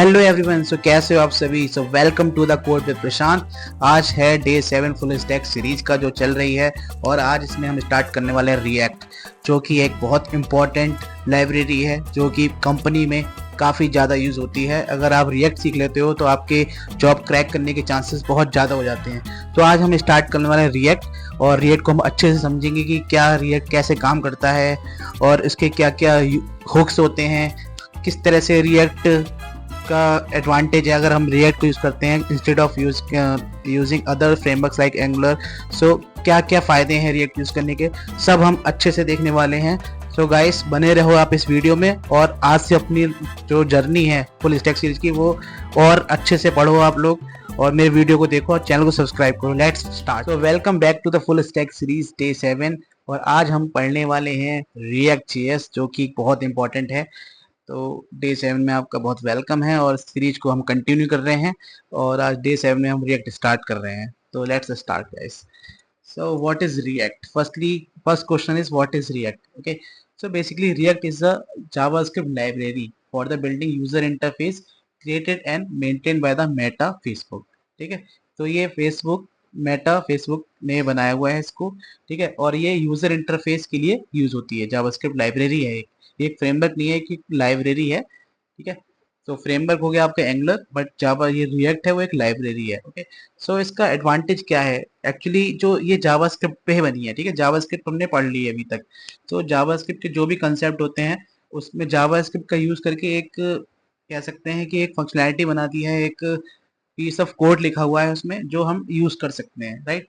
Hello everyone, सो कैसे हो आप सभी। So welcome to the code with Prashant. आज है डे 7 फुल स्टैक सीरीज का जो चल रही है और आज इसमें हम स्टार्ट करने वाले हैं रिएक्ट, जो कि एक बहुत इम्पॉर्टेंट लाइब्रेरी है जो कि कंपनी में काफ़ी ज़्यादा यूज़ होती है। अगर आप रिएक्ट सीख लेते हो तो आपके जॉब क्रैक करने के चांसेस बहुत ज़्यादा हो जाते हैं। तो आज हम स्टार्ट करने वाले हैं रिएक्ट और रिएक्ट को हम अच्छे से समझेंगे कि क्या रिएक्ट कैसे काम करता है और इसके क्या क्या हुक्स होते हैं, किस तरह से रिएक्ट का एडवांटेज है अगर हम रिएक्ट को यूज़ करते हैं instead of using other frameworks like Angular. So क्या क्या फ़ायदे हैं रिएक्ट यूज़ करने के, सब हम अच्छे से देखने वाले हैं। सो गाइस, बने रहो आप इस वीडियो में और आज से अपनी जो जर्नी है फुल स्टैक सीरीज की वो और अच्छे से पढ़ो आप लोग और मेरे वीडियो को देखो और चैनल को सब्सक्राइब करो। Let's start. तो welcome back to the full stack series day 7 और आज हम पढ़ने वाले हैं रिएक्ट जेएस, जो कि बहुत इंपॉर्टेंट है। तो डे 7 में आपका बहुत वेलकम है और सीरीज को हम कंटिन्यू कर रहे हैं और आज डे 7 में हम रिएक्ट स्टार्ट कर रहे हैं। तो let's start guys. So what is react? First question is what is react? Okay, so basically react is a JavaScript library for the building user interface created and maintained by the Meta Facebook. ठीक है, तो ये Facebook ने बनाया हुआ है इसको। ठीक है, और ये यूजर इंटरफेस के लिए यूज होती है। जावास्क्रिप्ट लाइब्रेरी है, एक फ्रेमवर्क नहीं है कि लाइब्रेरी है। ठीक है, तो फ्रेमवर्क हो गया आपका एंगुलर, बट जावा ये रिएक्ट है वो एक लाइब्रेरी है। ओके, सो इसका एडवांटेज क्या है? एक्चुअली जो ये जावास्क्रिप्ट पे बनी है, ठीक है, जावास्क्रिप्ट हमने पढ़ ली है अभी तक। तो जावास्क्रिप्ट के जो भी कंसेप्ट होते हैं उसमें जावास्क्रिप्ट का यूज करके एक कह सकते हैं कि एक फंक्शनैलिटी बना दी है, एक पीस ऑफ कोड लिखा हुआ है उसमें जो हम यूज कर सकते हैं, राइट।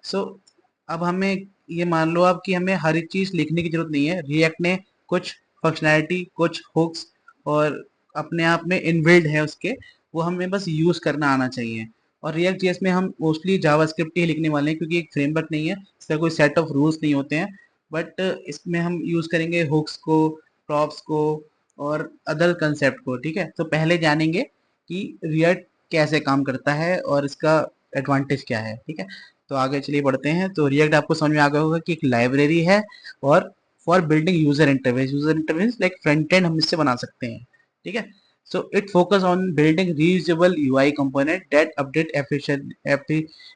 सो अब हमें ये मान लो आप कि हमें हर एक चीज लिखने की जरूरत नहीं है। रिएक्ट ने कुछ फंक्शनैलिटी, कुछ हुक्स और अपने आप में इनबिल्ड है उसके, वो हमें बस यूज करना आना चाहिए। और रिएक्ट जेएस में हम मोस्टली जावास्क्रिप्ट ही लिखने वाले हैं क्योंकि एक फ्रेमवर्क नहीं है, इसका कोई सेट ऑफ रूल्स नहीं होते हैं। बट इसमें हम यूज करेंगे हुक्स को, प्रॉप्स को और अदर कंसेप्ट को। ठीक है, तो पहले जानेंगे कि रिएक्ट कैसे काम करता है और इसका एडवांटेज क्या है। ठीक है, तो आगे चलिए बढ़ते हैं। तो रिएक्ट आपको समझ में आ गया होगा कि एक लाइब्रेरी है और for building user interface like front end हम इससे बना सकते हैं। ठीक है, so it focus on building reusable UI component that update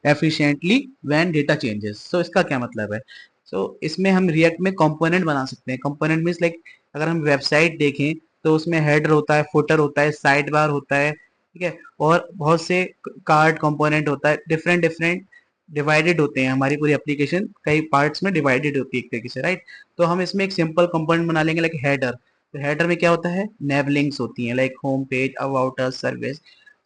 efficiently when data changes. So इसका क्या मतलब है? सो इसमें हम रिएक्ट में कंपोनेंट बना सकते हैं। कंपोनेंट मीन्स लाइक अगर हम वेबसाइट देखें तो उसमें हेडर होता है, फुटर होता है, साइड बार होता है। ठीक है, और बहुत से कार्ड कंपोनेंट होता है, डिफरेंट डिफरेंट डिवाइडेड होते हैं। हमारी पूरी एप्लीकेशन कई पार्ट्स में डिवाइडेड होती है एक तरीके से, राइट। तो हम इसमें एक सिंपल कंपोनेंट बना लेंगे लाइक हेडर। तो हेडर में क्या होता है? नेव लिंक्स होती हैं like home page, about us, service.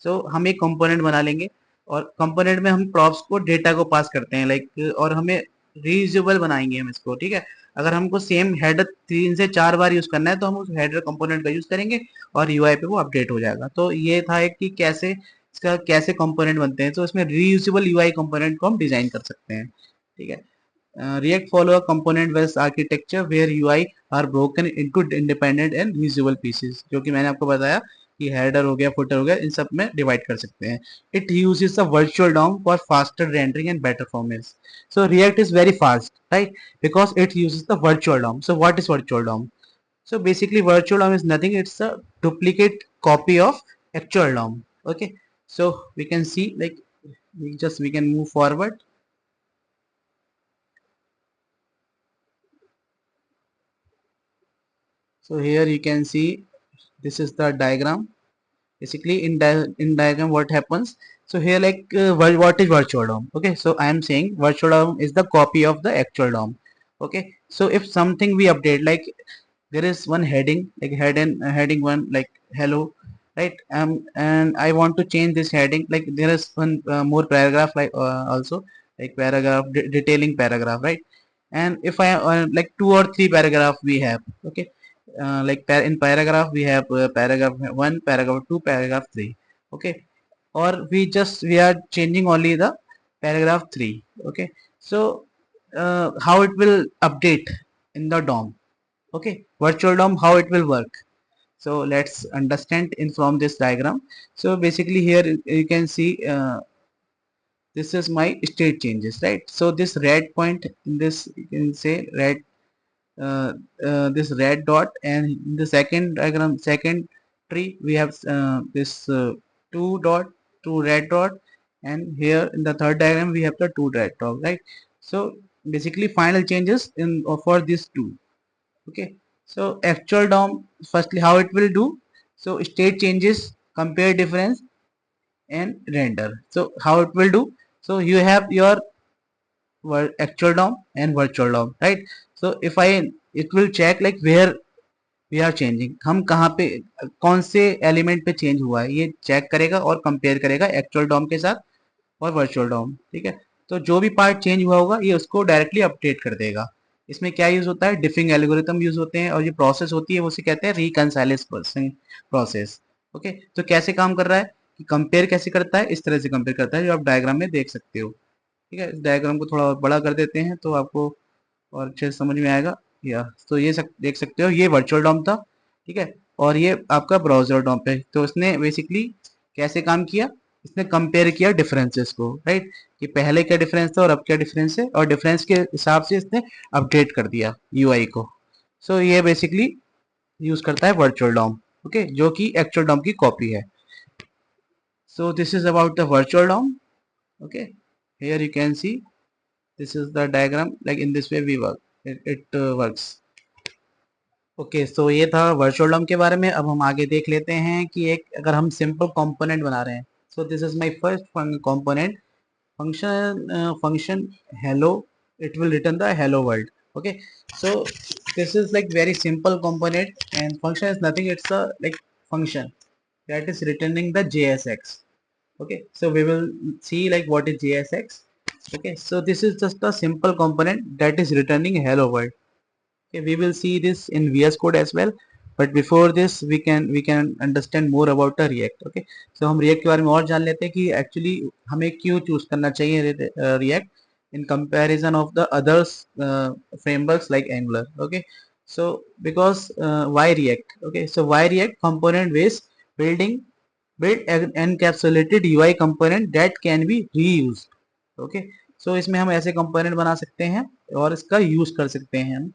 So हम एक कंपोनेंट बना लेंगे और कंपोनेंट में हम प्रॉप्स को, डेटा को पास करते हैं लाइक, और हमें रीयूजेबल बनाएंगे हम इसको। ठीक है, अगर हमको सेम हेडर 3 से 4 बार यूज करना है तो हम उस हेडर कंपोनेंट का यूज करेंगे और यूआई पे वो अपडेट हो जाएगा। तो ये था एक कि कैसे इसका कैसे कंपोनेंट बनते हैं। तो इसमें रीयूजेबल यूआई कंपोनेंट को हम डिजाइन कर सकते हैं। ठीक है, React follow a component based architecture where UI are broken into independent and reusable pieces, जो कि मैंने आपको बताया कि हेडर हो गया, फुटर हो गया, इन सब में डिवाइड कर सकते हैं। It uses a virtual DOM for faster rendering and better performance. So React is very fast, right? Because it uses the virtual DOM. So what is virtual DOM? So basically virtual DOM is nothing, it's a duplicate copy of actual DOM. Okay, so we can see like we can move forward. So here you can see this is the diagram. Basically in diagram what happens? So here like what is virtual DOM? Okay, so I am saying virtual DOM is the copy of the actual DOM. Okay, so if something we update, like there is one heading like heading one like hello, right, and I want to change this heading, like there is one more paragraph like also like paragraph detailing paragraph, right. And if I like 2 or 3 paragraph we have, okay, like in paragraph we have paragraph 1, paragraph 2, paragraph 3. Okay, or we are changing only the paragraph 3. Okay, so how it will update in the DOM? Okay, virtual DOM, how it will work? So let's understand in from this diagram. So basically here you can see this is my state changes, right. So this red point in this, you can say red, this red dot, and in the second diagram, second tree, we have this two dot, two red dot, and here in the third diagram we have the two red dot, right? So basically final changes in for these two. Okay, so actual DOM, firstly how it will do, so state changes, compare difference, and render. So how it will do, so you have your actual DOM and virtual DOM, right? So if I, it will check like where we are changing, हम कहाँ पे कौन से element पे change हुआ है ये check करेगा और कंपेयर करेगा एक्चुअल डॉम के साथ और वर्चुअल डॉम, ठीक है। तो जो भी पार्ट चेंज हुआ होगा ये उसको डायरेक्टली अपडेट कर देगा। इसमें क्या यूज होता है, डिफिंग एल्गोरिथम यूज होते हैं, और ये प्रोसेस होती है वो उसे कहते हैं रिकनसाइलेशन प्रोसेस। ओके, तो कैसे काम कर रहा है कि कंपेयर कैसे करता है, इस तरह से कंपेयर करता है जो आप डायग्राम में देख सकते हो। ठीक है, इस डायग्राम को थोड़ा और बड़ा कर देते हैं तो आपको और अच्छे से समझ में आएगा। या तो ये देख सकते हो ये वर्चुअल डॉम था, ठीक है, और ये आपका ब्राउजर डॉम है। तो इसने बेसिकली कैसे काम किया, इसने कंपेयर किया डिफरेंसेस को, राइट, कि पहले क्या डिफरेंस था और अब क्या डिफरेंस है, और डिफरेंस के हिसाब से इसने अपडेट कर दिया यूआई को। सो ये बेसिकली यूज करता है वर्चुअल डॉम, ओके, जो कि एक्चुअल डॉम की कॉपी है। So this is about the virtual DOM. Okay, here you can see this is the diagram, like in this way we work, it works। Okay, so ये था virtual Dom के बारे में। अब हम आगे देख लेते हैं कि एक अगर हम सिंपल कंपोनेंट बना रहे हैं, सो this is my first component function hello, it will return the hello world। okay, so this is like very simple component, and function is nothing, it's a like function that is returning the JSX। okay, so we will see like what is JSX। okay, so this is just a simple component that is returning hello world। okay, we will see this in VS Code as well, but before this we can understand more about the React। okay, so हम React के बारे में और जान लेते हैं कि actually हमें क्यों चूज करना चाहिए React in comparison of the others frameworks like Angular। okay, so because why React, okay, so why React component based building, build an encapsulated UI component that can be reused। Okay, so इसमें हम ऐसे component बना सकते हैं और इसका use कर सकते हैं, हम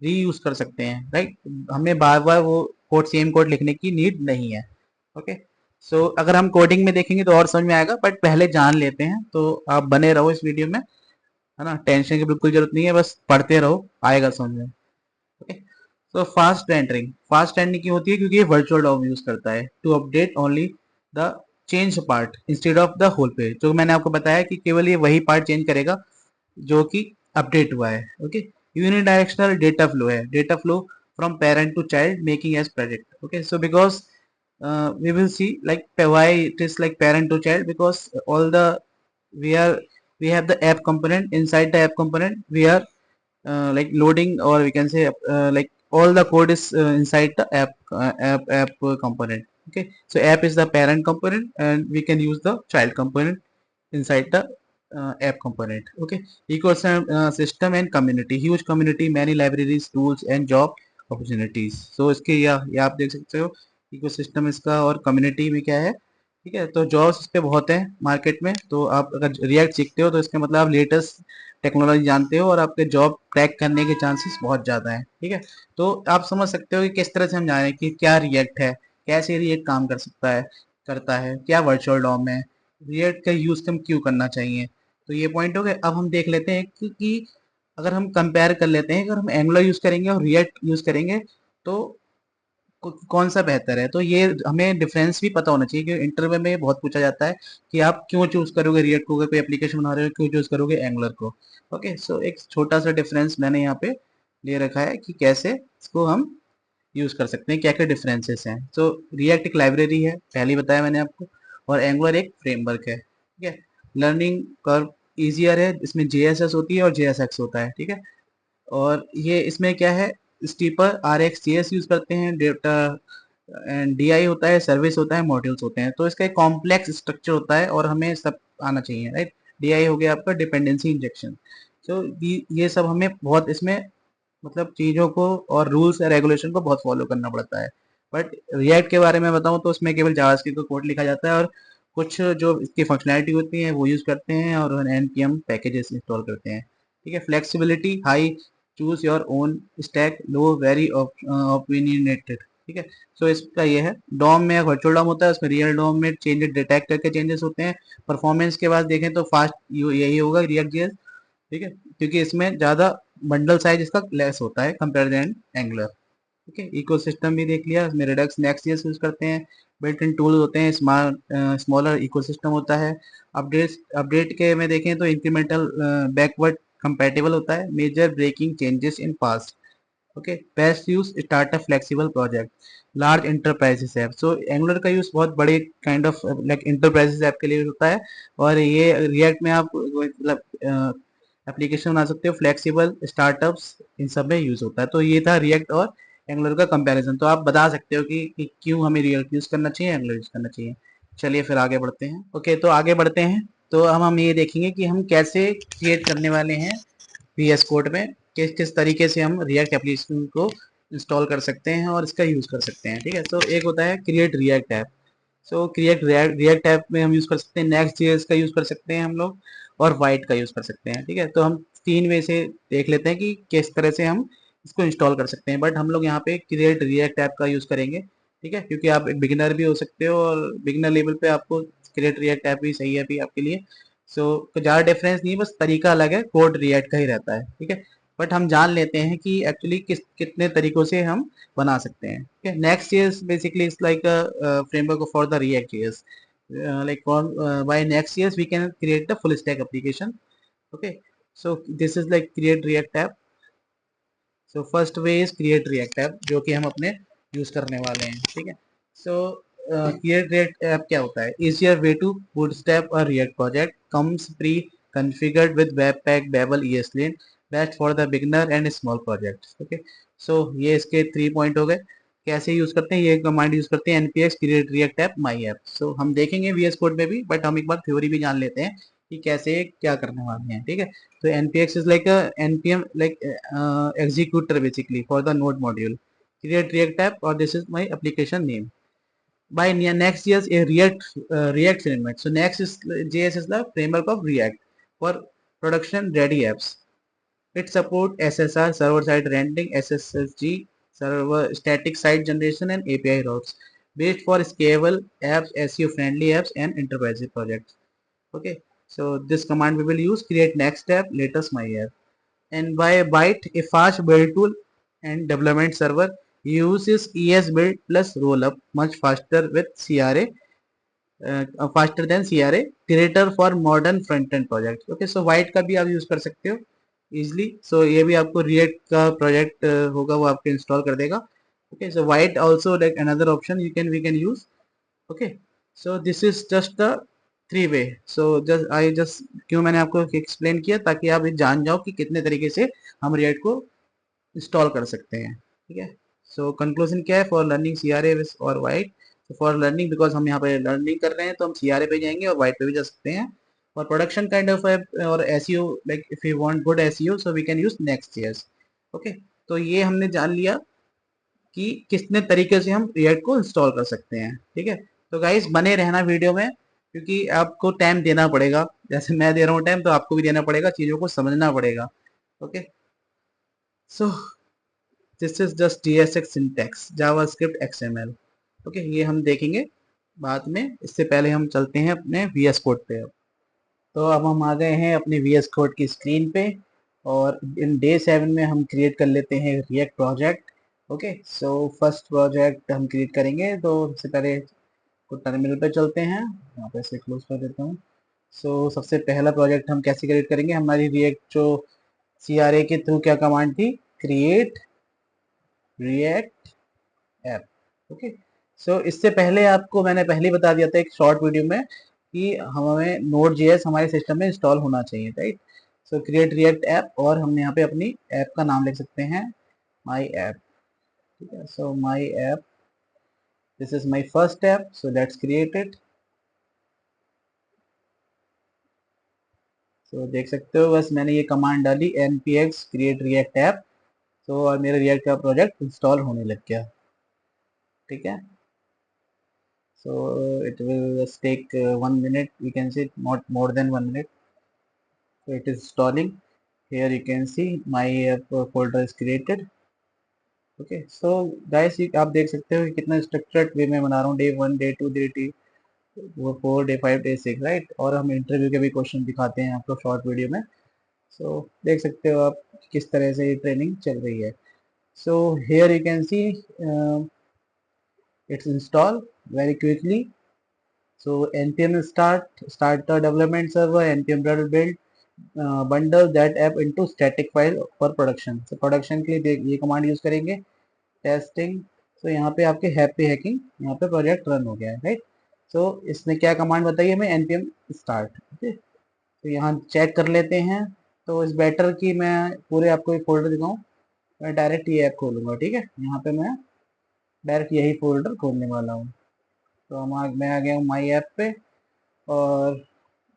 रीयूज कर सकते हैं, राइट। हमें बार बार वो कोड, सेम कोड लिखने की नीड नहीं है। ओके, सो अगर हम कोडिंग में देखेंगे तो और समझ में आएगा, बट पहले जान लेते हैं, तो आप बने रहो इस वीडियो में, है ना, टेंशन की बिल्कुल जरूरत नहीं है, बस पढ़ते रहो, आएगा समझ में। ओके, तो फास्ट रेंडरिंग क्यों होती है, क्योंकि ये वर्चुअल डॉम यूज करता है to update only the change part instead of the whole page. जो मैंने आपको बताया कि केवल ये वही पार्ट चेंज करेगा जो कि अपडेट हुआ है। ओके, यूनिडायरेक्शनल डेटा फ्लो है, data flow from parent to child making as project. Okay, so because we will see like why it is like parent to child, because all the we are we have the app component, inside the app component we are like loading, or we can say like all the code is inside the app component। okay, so app is the parent component and we can use the child component inside the app component। okay, ecosystem system and community, huge community, many libraries, tools and job opportunities। so इसके ये आप देख सकते हो ecosystem इसका, और community में क्या है, ठीक है, तो जॉब्स इस पे बहुत है मार्केट में। तो आप अगर रिएक्ट सीखते हो तो इसका मतलब आप लेटेस्ट टेक्नोलॉजी जानते हो और आपके जॉब क्रैक करने के चांसेस बहुत ज़्यादा हैं। ठीक है, तो आप समझ सकते हो कि किस तरह से हम जाने कि क्या रिएक्ट है, कैसे रिएक्ट काम कर सकता है, करता है, क्या वर्चुअल डॉम है, रिएक्ट का यूज़ हम क्यों करना चाहिए। तो ये पॉइंट हो गए। अब हम देख लेते हैं कि अगर हम कंपेयर कर लेते हैं, अगर हम एंगुलर यूज़ करेंगे और रिएक्ट यूज़ करेंगे तो कौन सा बेहतर है। तो ये हमें डिफरेंस भी पता होना चाहिए, क्योंकि इंटरव्यू में बहुत पूछा जाता है कि आप क्यों चूज करोगे रिएक्ट को, अगर कोई एप्लीकेशन बना रहे हो क्यों चूज करोगे एंगुलर को। ओके, सो एक छोटा सा डिफरेंस मैंने यहाँ पे ले रखा है कि कैसे इसको हम यूज कर सकते हैं, क्या क्या डिफरेंसेस हैं। तो रिएक्ट एक लाइब्रेरी है, पहले ही बताया मैंने आपको, और एंगुलर एक फ्रेमवर्क है। ठीक है, लर्निंग कर्व ईजियर है, इसमें जेएसएस होती है और जेएसएक्स होता है। ठीक है, और ये इसमें क्या है, स्टीपर RxJS यूज करते हैं, डेटा एंड DI होता है, सर्विस होता है, मॉड्यूल्स होते हैं। तो इसका एक कॉम्प्लेक्स स्ट्रक्चर होता है और हमें सब आना चाहिए, राइट। DI हो गया आपका डिपेंडेंसी इंजेक्शन। तो ये सब हमें बहुत इसमें मतलब चीज़ों को और रूल्स और रेगुलेशन को बहुत फॉलो करना पड़ता है। बट रिएक्ट के बारे में बताऊं तो उसमें केवल जावास्क्रिप्ट का कोड लिखा जाता है और कुछ जो इसकी फंक्शनैलिटी होती है वो यूज़ करते हैं और npm पैकेजेस इंस्टॉल करते हैं। ठीक है, flexibility high, choose your own stack, low, very opinionated. ठीक है। सो इसका ये है, डोम में वर्चुअल डोम होता है, उसमें रियल डोम में चेंजेस डिटेक्ट करके चेंजेस होते हैं। परफॉर्मेंस के बाद देखें तो फास्ट यही होगा रिएक्ट जेएस, ठीक है, क्योंकि इसमें ज़्यादा बंडल साइज इसका लेस होता है कंपेयर देन एंगुलर। ठीक है, इकोसिस्टम भी देख लिया, इसमें रिडक्स नेक्स्ट.js यूज करते हैं, बिल्ट इन टूल होते हैं, स्मार्ट स्मॉलर इकोसिस्टम होता है। अपडेट के में देखें तो इंक्रीमेंटल बैकवर्ड कंपैटिबल होता है, major breaking changes in past. Okay, best use startup flexible project, large enterprises app. So Angular का यूज बहुत बड़े kind of like enterprises app के लिए होता है, और ये रिएक्ट में आप मतलब एप्लीकेशन बना सकते हो, फ्लेक्सिबल स्टार्टअप्स इन सब में यूज होता है। तो ये था रिएक्ट और एंगुलर का कंपैरिजन। तो आप बता सकते हो कि क्यों हमें रिएक्ट यूज करना चाहिए, एंगुलर यूज करना चाहिए। चलिए फिर आगे बढ़ते हैं। ओके, तो आगे बढ़ते हैं, तो हम ये देखेंगे कि हम कैसे क्रिएट करने वाले हैं VS कोड में, किस किस तरीके से हम रिएक्ट एप्लीकेशन को इंस्टॉल कर सकते हैं और इसका यूज कर सकते हैं। ठीक है, तो एक होता है क्रिएट रिएक्ट ऐप। सो क्रिएट रिएक्ट ऐप में हम यूज कर सकते हैं नेक्स्ट जेएस का यूज कर सकते हैं हम लोग, और वाइट का यूज कर सकते हैं। ठीक है, तो हम तीन वे से देख लेते हैं कि किस तरह से हम इसको इंस्टॉल कर सकते हैं, बट हम लोग यहाँ पे क्रिएट रिएक्ट ऐप का यूज करेंगे। ठीक है, क्योंकि आप एक बिगिनर भी हो सकते हो, और बिगिनर लेवल पे आपको क्रिएट रिएक्ट ऐप भी सही है अभी आपके लिए। सो ज़्यादा डिफरेंस नहीं है, बस तरीका अलग है, कोड रिएक्ट का ही रहता है। ठीक है, बट हम जान लेते हैं कि एक्चुअली कितने तरीकों से हम बना सकते हैं। ठीक है, next JS basically is like a framework for the react JS. Like by next years we can create the full stack application. Okay, so this is like create react app. So first way is create react app, जो कि हम अपने use करने वाले हैं। ठीक है, so create react app क्या होता है? Easier way to bootstrap a react project, comes pre configured with webpack, babel, ESLint, best for the beginner and small projects. Okay, so ये इसके 3 पॉइंट हो गए। कैसे यूज करते हैं, ये कमांड यूज करते हैं npx create react app my app। सो हम देखेंगे VS कोड में भी, बट हम एक बार थ्योरी भी जान लेते हैं कि कैसे क्या करने वाले हैं। ठीक है, so npx is like a npm like executor basically for the node module, create react app, or this is my application name. By next year's a react framework. So next is js is the framework of react for production ready apps. It support ssr, server side rendering, sssg, server static site generation, and api routes, based for scalable apps, seo friendly apps, and enterprise projects. Okay, so this command we will use, create next app, latest my app. And by Byte, a fast build tool and development server, uses ES build plus rollup much faster with CRA, faster than CRA, creator for modern front end project. Okay, so Byte का भी आप use कर सकते हो easily. So ये भी आपको React का प्रोजेक्ट होगा वो आपको इंस्टॉल कर देगा। Okay, so Byte also like another option we can use. Okay, so this is just the three way. So just I just क्यों मैंने आपको एक्सप्लेन किया, ताकि आप जान जाओ कि कितने तरीके से हम रिएक्ट को इंस्टॉल कर सकते हैं। ठीक है, सो कंक्लूजन क्या है, फॉर लर्निंग CRA और वाइट। फॉर लर्निंग बिकॉज हम यहाँ पे लर्निंग कर रहे हैं तो हम CRA पे जाएंगे और वाइट पे भी जा सकते हैं। और प्रोडक्शन काइंड ऑफ और SEO, like if you want good SEO so we can use नेक्स्ट.js। ओके, तो ये हमने जान लिया कि कितने तरीके से हम रिएक्ट को इंस्टॉल कर सकते हैं। ठीक है, तो गाइस बने रहना वीडियो में, क्योंकि आपको टाइम देना पड़ेगा, जैसे मैं दे रहा हूँ टाइम तो आपको भी देना पड़ेगा, चीज़ों को समझना पड़ेगा। Okay, so this is just JSX syntax, JavaScript XML। Okay, ये हम देखेंगे बाद में, इससे पहले हम चलते हैं अपने VS कोड पे। अब तो अब हम आ गए हैं अपने VS कोड की स्क्रीन पे, और इन डे 7 में हम क्रिएट कर लेते हैं react project. Okay, so first project हम क्रिएट करेंगे, तो सबसे पहले को टर्मिनल पे चलते हैं, यहाँ पे से क्लोज कर देता हूँ। सो सबसे पहला प्रोजेक्ट हम कैसे क्रिएट करेंगे, हमारी रिएक्ट जो CRA के थ्रू क्या कमांड थी, क्रिएट रिएक्ट ऐप। ओके, सो इससे पहले आपको मैंने पहले बता दिया था एक शॉर्ट वीडियो में कि हमें Node.js हमारे सिस्टम में इंस्टॉल होना चाहिए, राइट। सो क्रिएट रिएक्ट ऐप, और हम यहाँ पे अपनी ऐप का नाम लिख सकते हैं माई ऐप। ठीक है, so my app, this is my first app, so let's create it. तो देख सकते हो बस मैंने ये कमांड डाली npx create react app, तो और मेरा रिएक्ट का प्रोजेक्ट इंस्टॉल होने लग गया। ठीक है, so it will just take 1 minute, you can see not more than 1 minute. So it is installing. Here you can see my app folder is created. Okay so guys आप देख सकते हो कि कितना स्ट्रक्चर्ड वे में बना रहा हूँ, डे 1 डे 2 डे वो 4 डे 5 डे 6 राइट। और हम इंटरव्यू के भी क्वेश्चन दिखाते हैं आपको शॉर्ट वीडियो में। सो देख सकते हो आप किस तरह से ये ट्रेनिंग चल रही है। So here you can C it's installed very quickly. So npm start the development server, npm run build bundle that app into static file for production. So production के लिए ये कमांड यूज करेंगे, testing. सो यहाँ पे आपके happy hacking यहाँ पे project run हो गया है राइट। सो इसने क्या कमांड बताई हमें, npm start। ओके तो यहाँ चेक कर लेते हैं। तो इस बेटर की मैं पूरे आपको एक फोल्डर दिखाऊँ, मैं डायरेक्ट ये ऐप खोलूँगा, ठीक है। यहाँ पे मैं डायरेक्ट यही फोल्डर खोलने वाला हूँ। तो मैं आ गया हूँ माई ऐप पे, और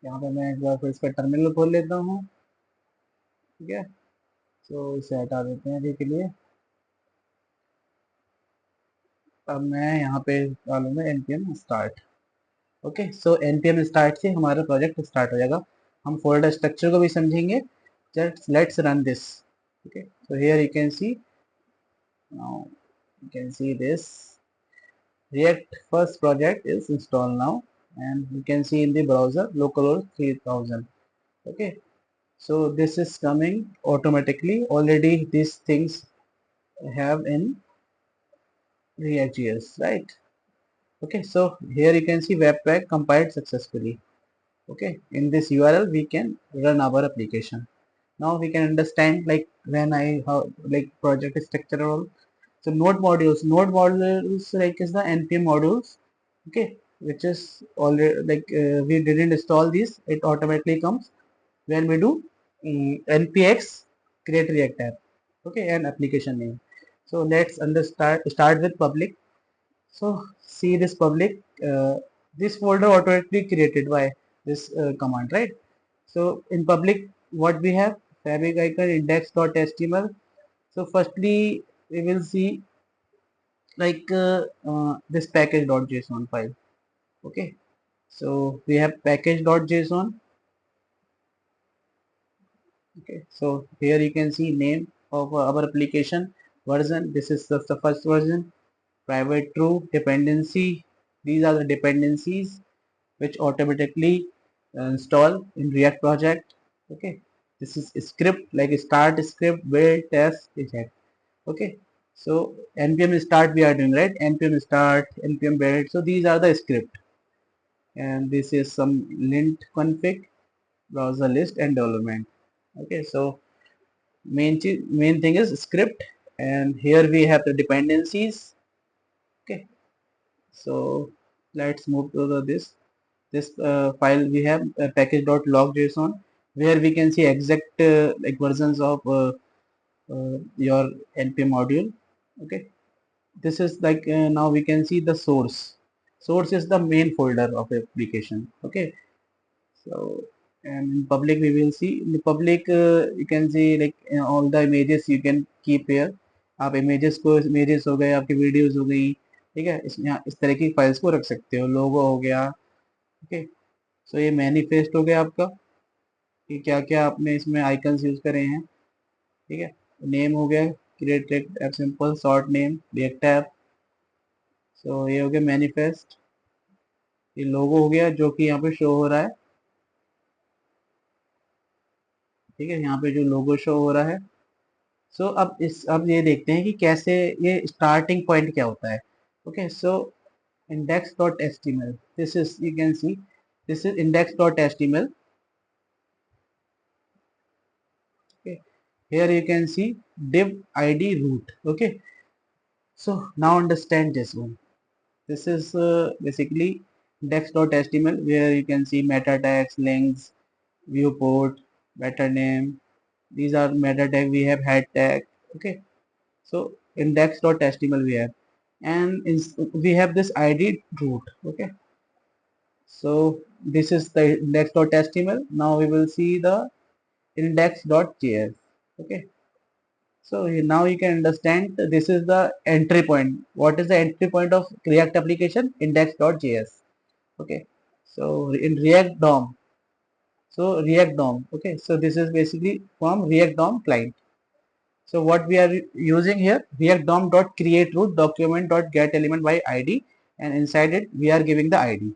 यहाँ पे मैं एक बार फिर इसका टर्मिनल खोल लेता हूँ, ठीक है। तो इसे हटा देते हैं अभी के लिए। अब मैं यहाँ पे डालूंगा npm start. Okay so npm start से हमारा प्रोजेक्ट स्टार्ट हो जाएगा। हम फोल्डर स्ट्रक्चर को भी समझेंगे। Just let's run this. Okay so here you can C, now you can see this React first project is installed now, and you can see in the browser localhost 3000. Okay, so this is coming automatically. Already these things have in React.js, right? Okay, so here you can see Webpack compiled successfully. Okay, in this URL we can run our application. Now we can understand like when I how like project structure and all. So node modules like is the npm modules, okay, which is already like we didn't install these, it automatically comes when we do npx create react app, okay, and application name. So let's start with public. So see this public, this folder automatically created by this command, right? So in public, what we have, fabric icon index.html. So firstly, we will see like this package.json file. Okay, so we have package.json. Okay, so here you can see name of our application, version. This is the first version. Private true dependency. These are the dependencies which automatically install in React project. Okay, this is a script like start script, build, test, eject. Okay, so npm start we are doing, right? Npm start, npm build. So these are the script, and this is some lint config, browser list, and development. Okay, so main thing is script, and here we have the dependencies. Okay, so let's move to this file. We have package.log.json, where we can see exact like versions of your npm module. Okay, this is like now we can see the source is the main folder of application. Okay, so and in public we will see, in the public you can see like all the images you can keep here. आप images हो गए, आपकी videos हो गई, ठीक है, यहाँ इस तरह की फाइल्स को रख सकते हो। लोगो हो गया, ओके। सो ये मैनिफेस्ट हो गया आपका कि क्या क्या आपने इसमें आइकन्स यूज करे हैं, ठीक है। नेम हो गया, create app simple short name React app. So ये हो गया मैनिफेस्ट। ये लोगो हो गया जो कि यहाँ पे शो हो रहा है, ठीक है, यहाँ पे जो लोगो शो हो रहा है। सो अब ये देखते हैं कि कैसे ये स्टार्टिंग पॉइंट क्या होता है। Okay so index.html, this is you can see this is index.html. Okay, here you can see div id root. Okay, so now understand this one. This is basically index.html, where you can see meta tags, links, viewport, meta name. These are meta tag. We have head tag. Okay, so index.html we have, and we have this id root. Okay, so this is the index.html. Now we will see the index.js. Okay, so now you can understand this is the entry point. What is the entry point of React application? Index.js. Okay, so in React DOM, so React DOM. Okay, so this is basically from React DOM client. So what we are using here, react dom dot create root document dot get element by id, and inside it we are giving the id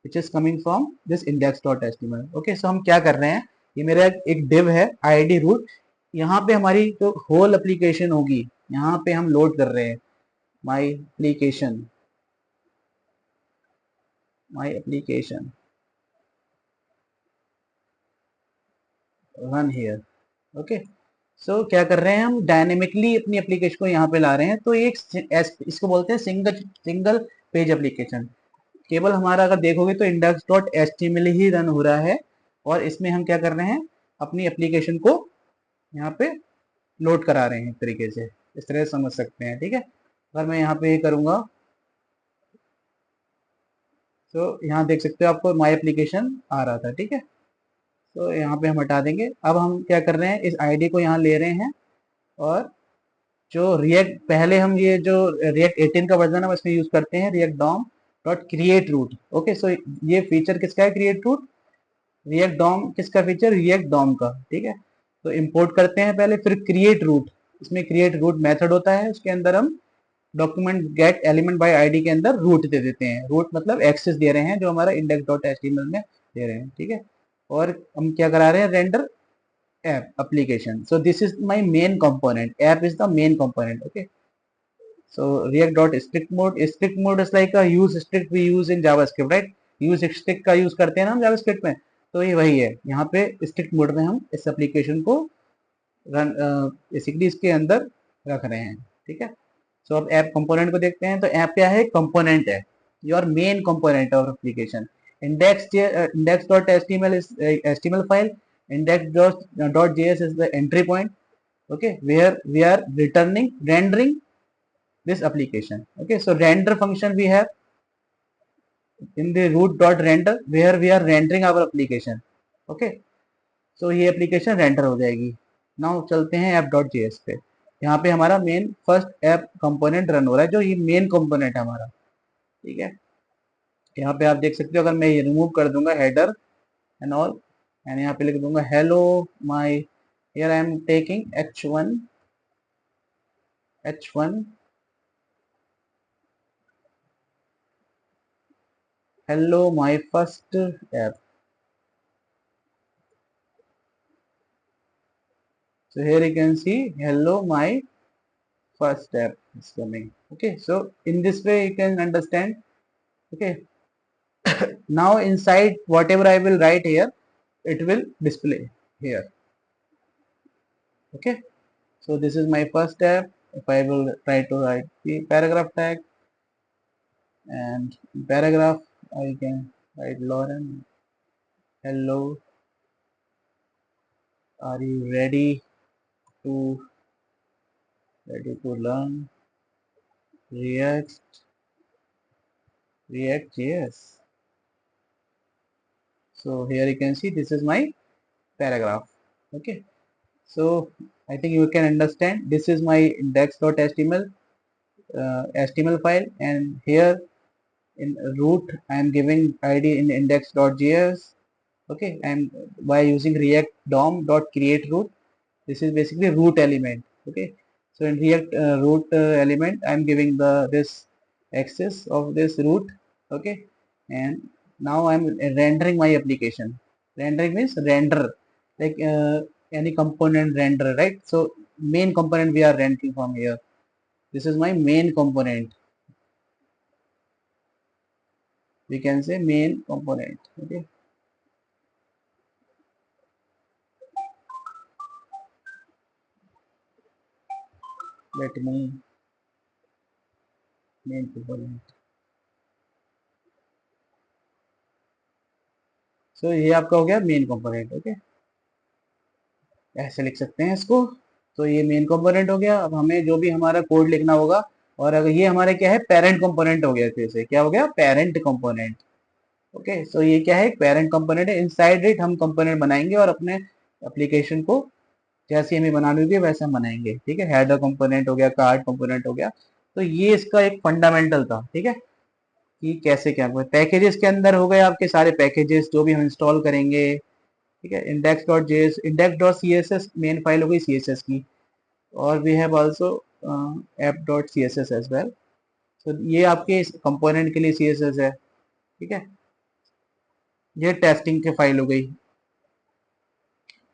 which is coming from this index.html. Okay, so हम क्या कर रहे हैं, ये मेरा एक div है id root, यहाँ पे हमारी जो whole application होगी यहाँ पे हम लोड कर रहे हैं my application run here. Okay, so क्या कर रहे हैं, हम डायनेमिकली अपनी एप्लीकेशन को यहाँ पे ला रहे हैं, तो ये इसको बोलते हैं सिंगल पेज एप्लीकेशन। केवल हमारा अगर देखोगे तो इंडेक्स डॉट एचटीएमएल ही रन हो रहा है, और इसमें हम क्या कर रहे हैं, अपनी एप्लीकेशन को यहाँ पे लोड करा रहे हैं एक तरीके से, इस तरह से समझ सकते हैं। ठीक है, अगर मैं यहाँ पे ये करूँगा तो यहाँ देख सकते हो आपको माई एप्लीकेशन आ रहा था। ठीक है, तो यहाँ पे हम हटा देंगे। अब हम क्या कर रहे हैं, इस आईडी को यहाँ ले रहे हैं, और जो रिएक्ट पहले हम ये जो रिएक्ट 18 का वर्जन है उसमें यूज करते हैं React DOM dot create root. Okay, so ये फीचर किसका है, क्रिएट रूट, रिएक्ट डॉम किसका फीचर, रिएक्ट डॉम का। ठीक है, तो इंपोर्ट करते हैं पहले, फिर क्रिएट रूट, इसमें क्रिएट रूट मेथड होता है, उसके अंदर हम document get element by ID के अंदर रूट दे देते हैं। रूट मतलब एक्सेस दे रहे हैं जो हमारा इंडेक्स डॉट एचटीएमएल में दे रहे हैं। ठीक है, और हम क्या करा रहे हैं, render app application. So this is my main component, app is the main component. Okay, so react dot strict mode is like a use strict we use in javascript, right? use strict का use करते हैं ना हम JavaScript में, तो ये वही है, यहाँ पे स्ट्रिक्ट मोड में हम इस एप्लीकेशन को रन बेसिकली इसके अंदर रख रहे हैं। ठीक है, सो अब ऐप कंपोनेंट को देखते हैं। तो ऐप क्या है, कंपोनेंट है, your main component of application. index dot html is html file, index.js is the entry point, okay, where we are rendering this application. Okay, so render function we have in the root dot render where we are rendering our application. Okay, so ये application render हो जाएगी। now चलते हैं app.js पे, यहाँ पे हमारा main first app component run हो रहा है, जो ये मेन कंपोनेंट है हमारा। ठीक है, यहाँ पे आप देख सकते हो, अगर मैं ये रिमूव कर दूंगा हेडर एंड ऑल, एंड यहाँ पे लिख दूंगा hello my, here I am taking h1 hello my first app. So here you can see hello my first app is coming. Okay, so in this way you can understand. Okay, now inside whatever I will write here, it will display here. Okay, so this is my first app. If I will try to write the paragraph tag, and paragraph I can write Lauren, hello, are you ready to learn React.js? So here you can see this is my paragraph. Okay, so I think you can understand, this is my index.html HTML file, and here in root I am giving id in index.js. Okay, and by using react dom dot create root, this is basically root element. Okay, so in react root element I am giving this access of this root. Okay, and now I am rendering my application. Rendering means render, like any component render, right? So main component we are rendering from here. This is my main component, we can say main component. Okay, let me main component. So ये आपका हो गया main component. Okay, ऐसे लिख सकते हैं इसको। तो ये मेन कंपोनेंट हो गया। अब हमें जो भी हमारा कोड लिखना होगा, और अगर ये हमारे क्या है, पेरेंट कंपोनेंट हो गया, जैसे क्या हो गया, पेरेंट कंपोनेंट। ओके, सो ये क्या है, एक पेरेंट कंपोनेंट है। इनसाइड इट हम कंपोनेंट बनाएंगे और अपने एप्लीकेशन को जैसे हमें बनानी होगी वैसे हम बनाएंगे। ठीक है, हेडर कंपोनेंट हो गया, कार्ड कंपोनेंट हो गया। तो ये इसका एक फंडामेंटल था। ठीक है, कि कैसे क्या पैकेजेस के अंदर हो गए आपके सारे पैकेजेस जो भी हम इंस्टॉल करेंगे। ठीक है, index.js, index.css मेन फाइल हो गई CSS की। और we have also app dot C S S as well. तो ये आपके कंपोनेंट के लिए सी एस एस है, ठीक है। ये टेस्टिंग की फाइल हो गई,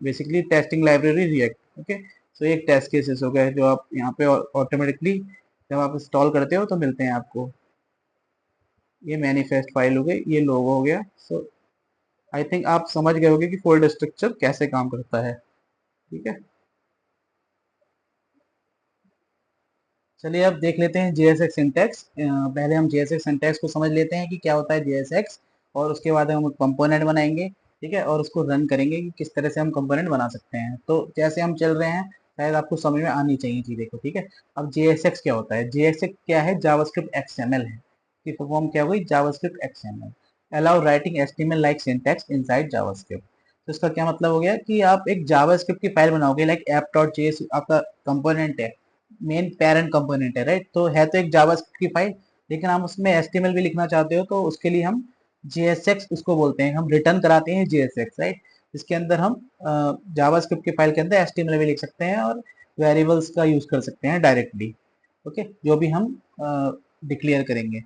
basically testing library React, okay. So एक टेस्ट केसेस हो गए जो आप यहाँ पे ऑटोमेटिकली जब आप इंस्टॉल करते हो तो मिलते हैं आपको। ये मैनिफेस्ट फाइल हो गई, ये लोगो हो गया। सो आई थिंक आप समझ गए होंगे कि फोल्डर स्ट्रक्चर कैसे काम करता है, ठीक है। चलिए अब देख लेते हैं JSX सिंटैक्स। पहले हम JSX सिंटैक्स को समझ लेते हैं कि क्या होता है JSX, और उसके बाद हम कंपोनेंट बनाएंगे, ठीक है, और उसको रन करेंगे कि किस तरह से हम कंपोनेंट बना सकते हैं। तो जैसे हम चल रहे हैं शायद आपको समझ में आनी चाहिए चीज़ें को, ठीक है। अब JSX क्या होता है? JSX क्या है? जावास्क्रिप्ट XML है। इसकी फुल फॉर्म क्या हुई? JavaScript XML, allow writing HTML like syntax inside JavaScript. तो इसका क्या मतलब हो गया कि आप एक जावास्क्रिप्ट की फाइल बनाओगे, लाइक app.js आपका कंपोनेंट है, मेन पेरेंट कंपोनेंट है, राइट। तो है तो एक जावास्क्रिप्ट की फाइल, लेकिन हम उसमें एचटीएमएल भी लिखना चाहते हो तो उसके लिए हम JSX उसको बोलते हैं, हम रिटर्न कराते हैं JSX, राइट। इसके अंदर हम जावास्क्रिप्ट की फाइल के अंदर एचटीएमएल भी लिख सकते हैं और वेरिएबल्स का यूज कर सकते हैं डायरेक्टली, ओके, जो भी हम डिक्लेयर करेंगे।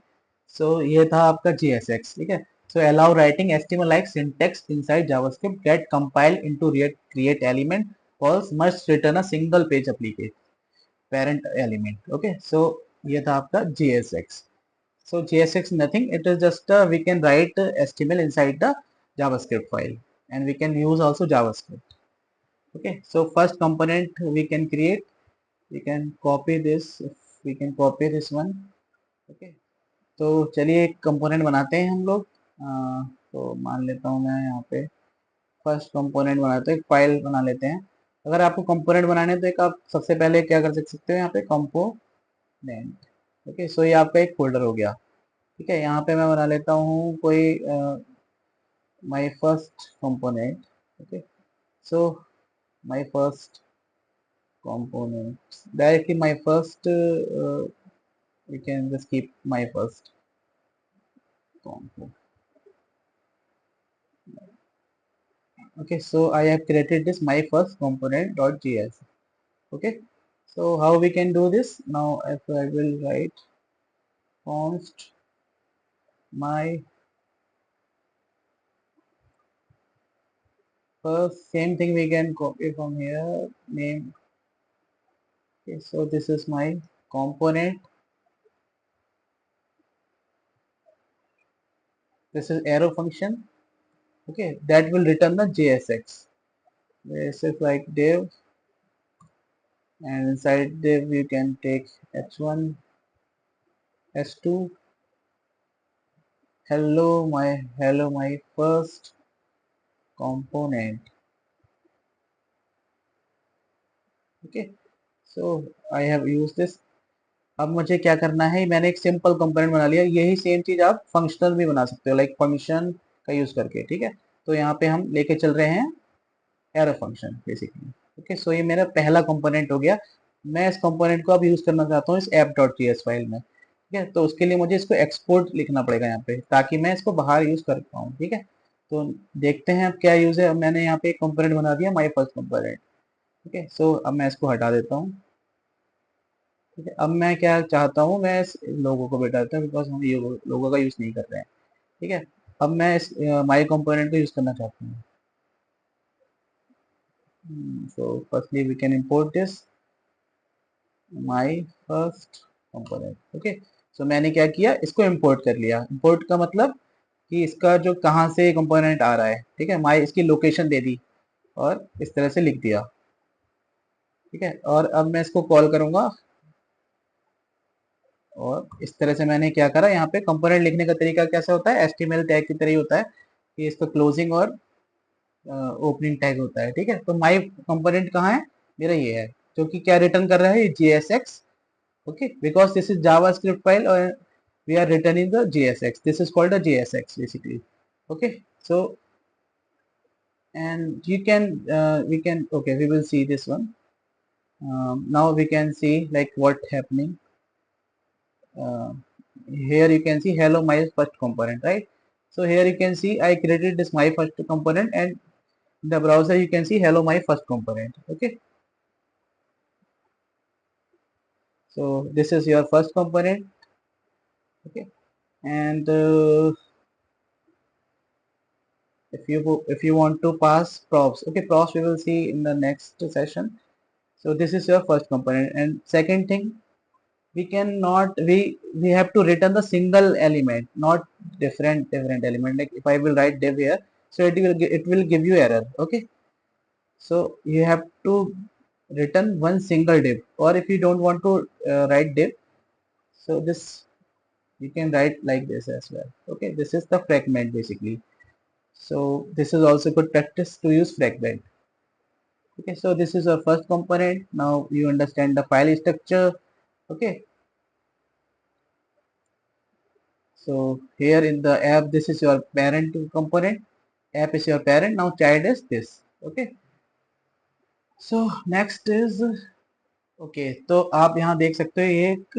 सो ये था आपका JSX, ठीक है। So allow writing HTML like syntax inside JavaScript get compile into React create element calls must return a single page application parent element, okay। So ये था आपका JSX। So JSX nothing, it is just we can write HTML inside the JavaScript file, and we can use also JavaScript, okay। So first component we can create, we can copy this, we can copy this one, okay। तो चलिए एक component बनाते हैं हम लोग। तो मान लेता हूँ मैं यहाँ पे फर्स्ट कंपोनेंट बनाते हैं, एक फाइल बना लेते हैं। अगर आपको कंपोनेंट बनाने हैं तो एक आप सबसे पहले क्या कर सकते हो, यहाँ पे कंपोनेंट, ओके। सो ये आपका एक फोल्डर हो गया, ठीक है। यहाँ पे मैं बना लेता हूँ कोई my first component, okay. So my first component, directly my first we can just keep my first component, okay। So I have created this my first component.js, okay। So how we can do this now? If I will write const my first, same thing we can copy from here, name, okay। So this is my component, this is arrow function, okay, that will return the JSX. This is like div, and inside div you can take h1 h2 hello my first component, okay। So I have used this। अब मुझे क्या करना है, मैंने एक simple component बना लिया। यही सेम चीज आप फंक्शनल भी बना सकते हो, लाइक फंक्शन का यूज करके, ठीक है। तो यहाँ पे हम लेके चल रहे हैं arrow function basically, okay. So ये मेरा पहला कंपोनेंट हो गया। मैं इस कंपोनेंट को अब यूज करना चाहता हूँ इस app.js फाइल में, ठीक है। तो उसके लिए मुझे इसको एक्सपोर्ट लिखना पड़ेगा यहाँ पे, ताकि मैं इसको बाहर यूज कर पाऊँ, ठीक है। तो देखते हैं अब क्या यूज है। अब मैंने यहाँ पे एक कंपोनेंट बना दिया, माई फर्स्ट कंपोनेंट, ठीक है। सो अब मैं इसको हटा देता हूँ, ठीक है। अब मैं क्या चाहता हूँ, मैं इस लोगो को बैठा देता हूँ, बिकॉज हम ये लोगो का यूज नहीं कर रहे हैं, ठीक है। अब मैं इस माई कंपोनेंट को यूज करना चाहता हूँ। So firstly we can import this my first component, okay। so मैंने क्या किया, इसको import कर लिया। import का मतलब कि इसका जो कहाँ से कंपोनेंट आ रहा है, ठीक है। my इसकी लोकेशन दे दी और इस तरह से लिख दिया, ठीक है। और अब मैं इसको कॉल करूंगा, और इस तरह से मैंने क्या करा, यहाँ पे कंपोनेंट लिखने का तरीका कैसा होता है, HTML टैग की तरह ही होता है कि इसका क्लोजिंग और ओपनिंग टैग होता है, ठीक है। तो माई कंपोनेंट कहाँ है, मेरा ये है, जो कि क्या रिटर्न कर रहा है, ये JSX, okay, because this is JavaScript file or we are returning the JSX. This is called a JSX basically, okay। So and you can we can, okay, we will see this one. Now we can see like what happening. uh, Here you can see hello my first component, right? So here you can see I created this my first component, and in the browser you can see hello my first component, okay। So this is your first component. Okay, and if you want to pass props, okay, props we will see in the next session. So this is your first component. And second thing, we cannot we have to return the single element, not different element. Like if I will write div here, so it will give you error. Okay, so you have to return one single div, or if you don't want to write div, so this you can write like this as well. Okay, this is the fragment basically. So this is also good practice to use fragment. Okay, so this is our first component. Now you understand the file structure. Okay, so here in the app, this is your parent component. App is your parent. Now child is this. Okay, so next is okay तो आप यहाँ देख सकते हो ये एक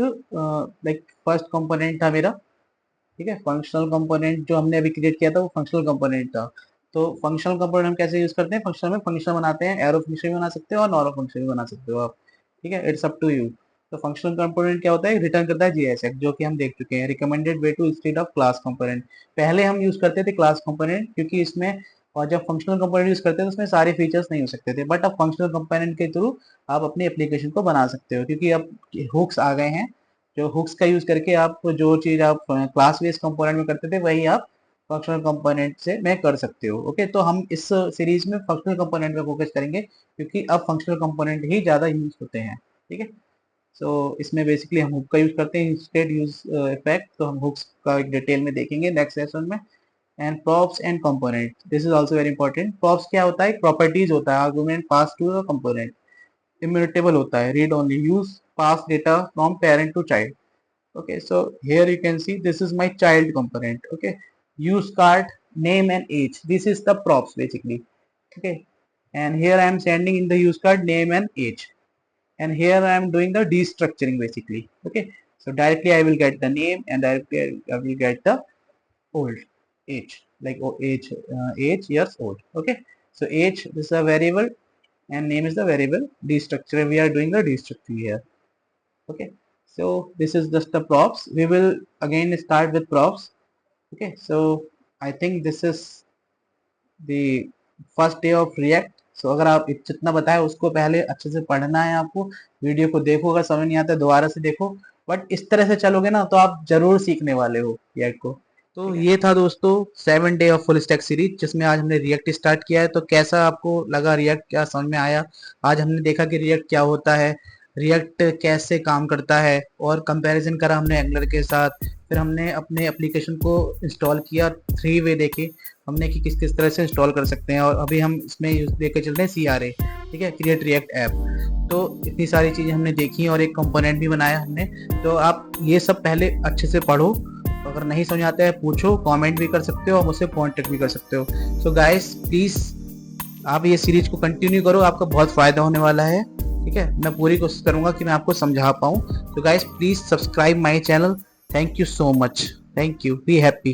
like first component था मेरा। ठीक है, फंक्शनल कंपोनेंट जो हमने अभी क्रिएट किया था वो फंक्शनल कंपोनेंट था। तो फंक्शनल कंपोनेंट हम कैसे यूज करते हैं, फंक्शनल में फंक्शन बनाते हैं, एरो फंक्शन भी बना सकते हो और नॉर्मल फंक्शन भी बना सकते हो आप। ठीक है, इट्स अप टू यू। तो फंक्शनल कंपोनेंट क्या होता है, रिटर्न करता है जीएसएक्स, जो कि हम देख चुके हैं, recommended way to instead of class component. पहले हम यूज करते थे क्लास कंपोनेंट, क्योंकि इसमें और जब फंक्शनल कंपोनेंट यूज करते थे तो उसमें सारे फीचर्स नहीं हो सकते थे, बट अब फंक्शनल कंपोनेंट के थ्रू आप अपनी एप्लीकेशन को बना सकते हो, क्योंकि अब हुक्स आ गए हैं। जो हुक्स का यूज करके आप जो चीज आप क्लास बेस्ड कंपोनेंट में करते थे वही आप फंक्शनल कंपोनेंट से में कर सकते हो। ओके, तो हम इस सीरीज में फंक्शनल कंपोनेंट पे फोकस करेंगे, क्योंकि अब फंक्शनल कंपोनेंट ही ज्यादा यूज होते हैं। ठीक है, सो इसमें बेसिकली हम हुक का यूज करते हैं इंस्टेड यूज इफेक्ट, तो हम हुक्स का एक डिटेल में देखेंगे नेक्स्ट सेशन में। And props and component, this is also very important. Props क्या होता है, प्रॉपर्टीज होता है, argument pass to the component, immutable होता है, read only, use pass data from parent to child. Okay, so here you can see this is my child component. Okay, use card, name and age, this is the props basically. Okay, and here I am sending in the use card name and age, and here I am doing the destructuring basically. Okay, so directly I will get the name and directly I will get the old age, like age years old. Okay, so age, this is a variable and name is the variable. Destructure, we are doing the destructure here. Okay, so this is just the props. We will again start with props. Okay, so I think this is the first day of React. So अगर आप जितना बताया उसको पहले अच्छे से पढ़ना है आपको, वीडियो को देखो, अगर समझ नहीं आता दोबारा से देखो, बट इस तरह से चलोगे ना तो आप जरूर सीखने वाले हो रिएक्ट को। तो ये था दोस्तों 7 day of full stack series, जिसमें आज हमने रिएक्ट स्टार्ट किया है। तो कैसा आपको लगा रिएक्ट, क्या समझ में आया? आज हमने देखा कि रिएक्ट क्या होता है, रिएक्ट कैसे काम करता है, और कंपैरिजन करा हमने एंगुलर के साथ। फिर हमने अपने एप्लीकेशन को इंस्टॉल किया, 3 वे देखे हमने कि किस किस तरह से इंस्टॉल कर सकते हैं, और अभी हम इसमें लेके चल रहे हैं CRA, ठीक है, क्रिएट रिएक्ट ऐप। तो इतनी सारी चीज़ें हमने देखी और एक कंपोनेंट भी बनाया हमने। तो आप ये सब पहले अच्छे से पढ़ो, अगर नहीं समझ आता है पूछो, कमेंट भी कर सकते हो और मुझसे कांटेक्ट भी कर सकते हो। सो गाइस प्लीज़ आप ये सीरीज को कंटिन्यू करो, आपका बहुत फ़ायदा होने वाला है। ठीक है, मैं पूरी कोशिश करूंगा कि मैं आपको समझा पाऊँ। तो guys please subscribe my channel. Thank you so much, thank you, be happy.